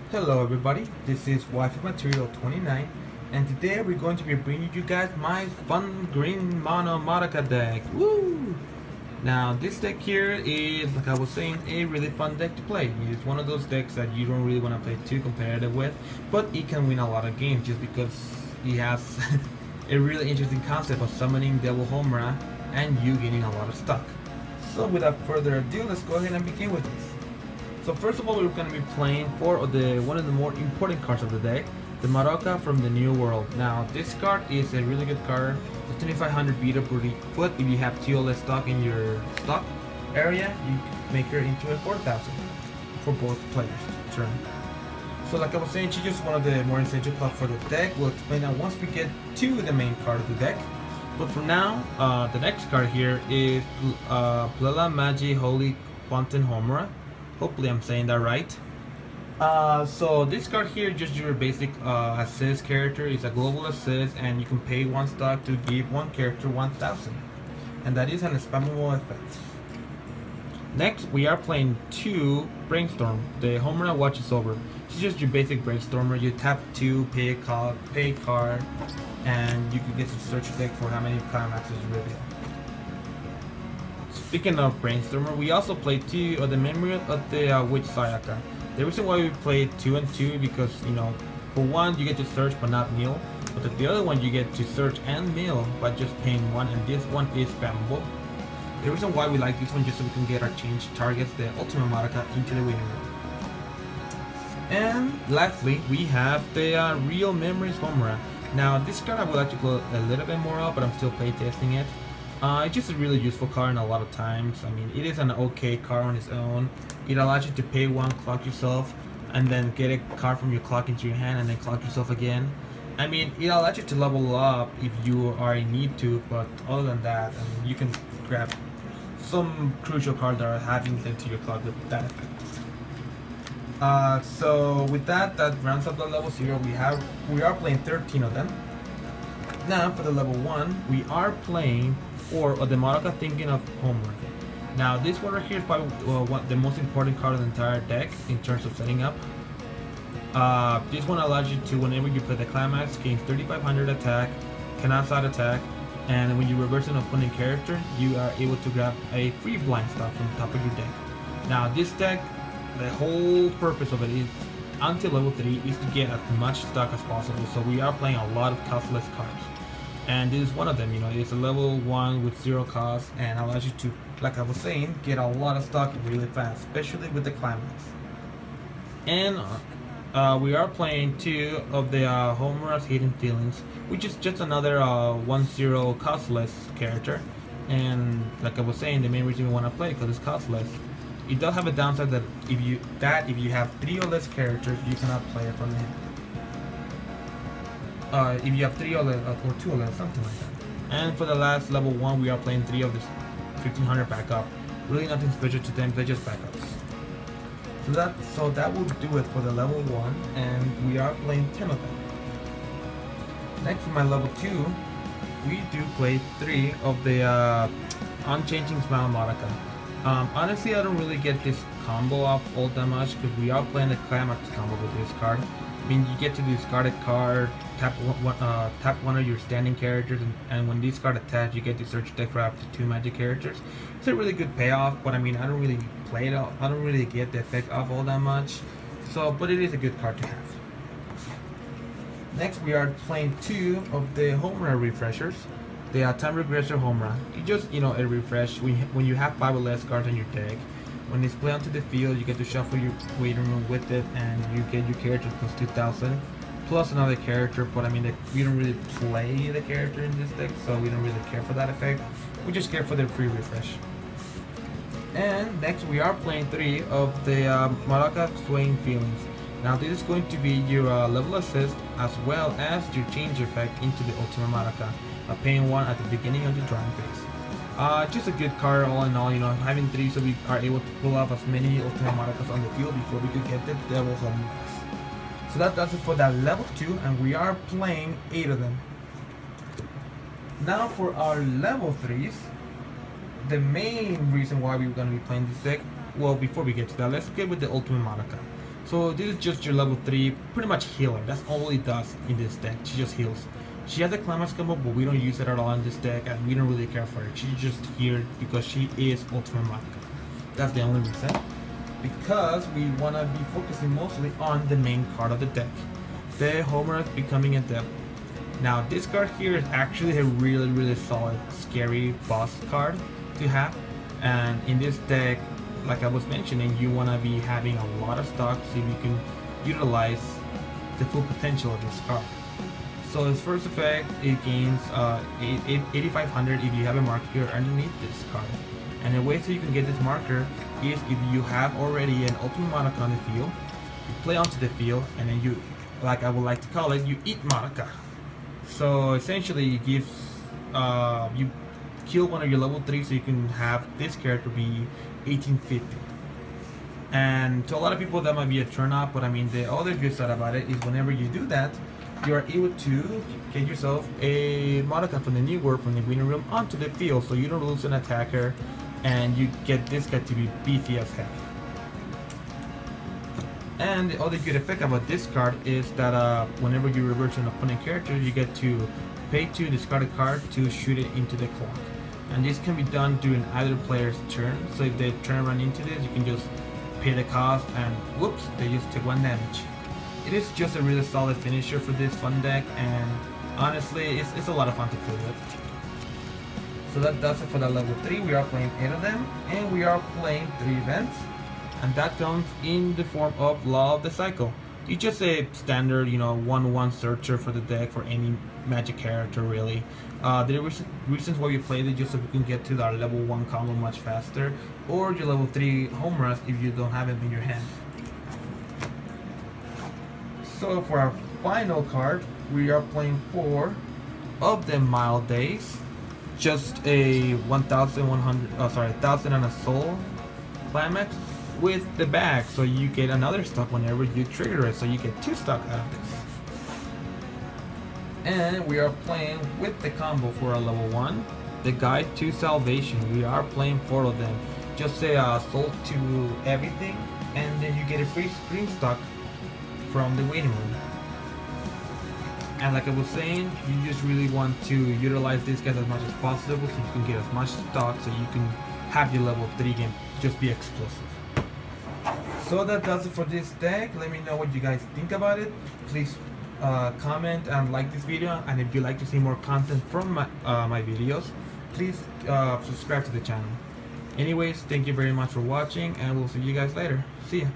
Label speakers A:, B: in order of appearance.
A: Hello everybody, this is Waifu Material 29 and today we're going to be bringing you guys my fun green mono Madoka deck. Woo! Now this deck here is, like I was saying, a really fun deck to play. It's one of those decks that you don't really want to play too competitive with, but it can win a lot of games just because it has a really interesting concept of summoning Devil Homura and you getting a lot of stuff. So without further ado, let's go ahead and begin with this. So first of all, we're going to be playing one of the more important cards of the deck, the Madoka from the New World. Now, this card is a really good card. It's 2500 beat up pretty foot. If you have TOLS stock in your stock area, you can make her into a 4000 for both players' turn. So like I was saying, she's just one of the more essential cards for the deck. We'll explain that once we get to the main card of the deck. But for now, the next card here is Puella Magi Holy Quintel Homura. Hopefully I'm saying that right. So this card here, just your basic assist character. It's a global assist and you can pay one stock to give one character 1000. And that is an spammable effect. Next, we are playing 2 Brainstorm. The Homura watches over. It's just your basic Brainstormer. You tap 2, pay a card, and you can get to search deck for how many Climaxes you reveal. Speaking of Brainstormer, we also played 2 of the memory of the Witch Sayaka. The reason why we played 2 and 2 because, you know, for one you get to search but not mill, but the other one you get to search and mill by just paying 1, and this one is spammable. The reason why we like this one just so we can get our change targets, the Ultimate Madoka, into the winning room. And lastly, we have the Real Memories Homura. Now this card I would like to go a little bit more up, but I'm still play testing it. It's just a really useful card in a lot of times. I mean, it is an okay card on its own. It allows you to pay 1, clock yourself, and then get a card from your clock into your hand, and then clock yourself again. I mean, it allows you to level up if you are in need to, but other than that, I mean, you can grab some crucial cards that are having them to your clock with that effect. So with that rounds up the level 0. We are playing 13 of them. Now for the level 1, we are playing 4 of the Madoka Thinking of Homework. Now this one right here is probably the most important card of the entire deck in terms of setting up. This one allows you to, whenever you play the Climax, gain 3500 attack, cannot side attack, and when you reverse an opponent character, you are able to grab a free blind stock from the top of your deck. Now this deck, the whole purpose of it is, until level 3, is to get as much stock as possible. So we are playing a lot of costless cards. And this is one of them, you know, it's a level 1 with 0 cost and allows you to, like I was saying, get a lot of stock really fast, especially with the Climax. And we are playing 2 of the Homura's Hidden Feelings, which is just another 1/0 costless character. And like I was saying, the main reason we want to play it because it's costless. It does have a downside that if you have 3 or less characters, you cannot play it from the hand. If you have 3 or 2 or less, something like that. And for the last level 1, we are playing 3 of this 1500 backup. Really nothing special to them, they're just backups. So that will do it for the level 1, and we are playing 10 of them. Next, for my level 2, we do play 3 of the Unchanging Smile Madoka. Honestly, I don't really get this combo off all that much because we are playing the Climax combo with this card. I mean, you get to discard a card, tap one of your standing characters, and when these cards attach, you get to search deck for up to 2 magic characters. It's a really good payoff, but I mean, I don't really play it out. I don't really get the effect off all that much. So, but it is a good card to have. Next, we are playing 2 of the Homura refreshers. The Time Regressor Homura. It just, you know, a refresh. When you have 5 or less cards on your deck, when it's played onto the field, you get to shuffle your waiting room with it, and you get your character plus 2000, plus another character. But I mean, we don't really play the character in this deck, so we don't really care for that effect. We just care for the free refresh. And next, we are playing 3 of the Madoka Swaying Feelings. Now this is going to be your level assist as well as your change effect into the Ultimate Madoka, paying 1 at the beginning of the drawing phase. Just a good card all in all, you know, having 3 so we are able to pull off as many Ultimate Madokas on the field before we could get the Devil Homuras. So that does it for that level 2, and we are playing 8 of them. Now for our level 3s, the main reason why we're going to be playing this deck, well, before we get to that, let's get with the Ultimate Madoka. So this is just your level 3, pretty much healer. That's all it does in this deck. She just heals. She has a Climax combo, but we don't use it at all in this deck, and we don't really care for her. She's just here because she is Ultimate Madoka. That's the only reason. Because we want to be focusing mostly on the main card of the deck. The Homura becoming a devil. Now this card here is actually a really solid, scary boss card to have. And in this deck, like I was mentioning, you want to be having a lot of stock so you can utilize the full potential of this card. So its first effect, it gains 8500 if you have a marker underneath this card. And the way so you can get this marker is if you have already an Ultimate Madoka on the field, you play onto the field, and then you, like I would like to call it, you eat Madoka. So essentially it gives, you kill one of your level 3 so you can have this character be 1850. And to a lot of people that might be a turn off, but I mean the other good side about it is whenever you do that, you are able to get yourself a Madoka from the new world, from the winning room, onto the field, so you don't lose an attacker, and you get this guy to be beefy as heck. And the other good effect about this card is that whenever you reverse an opponent character, you get to pay to discard a card to shoot it into the clock. And this can be done during either player's turn, so if they turn around into this, you can just pay the cost, and whoops, they just took 1 damage. It is just a really solid finisher for this fun deck, and honestly, it's a lot of fun to play with. So that does it for that level 3. We are playing 8 of them, and we are playing 3 events, and that comes in the form of Law of the Cycle. It's just a standard, 1/1 searcher for the deck for any magic character, really. The reasons why we play it just so we can get to our level 1 combo much faster, or your level 3 Homuras if you don't have it in your hand. So for our final card, we are playing 4 of the Mild Days. Just a 1,000 and a soul Climax with the bag, so you get another stock whenever you trigger it, so you get 2 stock out of this. And we are playing with the combo for our level 1, the Guide to Salvation. We are playing 4 of them. Just say soul to everything, and then you get a free screen stock from the waiting room. And like I was saying, you just really want to utilize these guys as much as possible so you can get as much stock so you can have your level 3 game just be explosive. So that does it for this deck. Let me know what you guys think about it. Please comment and like this video, and if you like to see more content from my videos, please subscribe to the channel. Anyways, thank you very much for watching, and we'll see you guys later. See ya.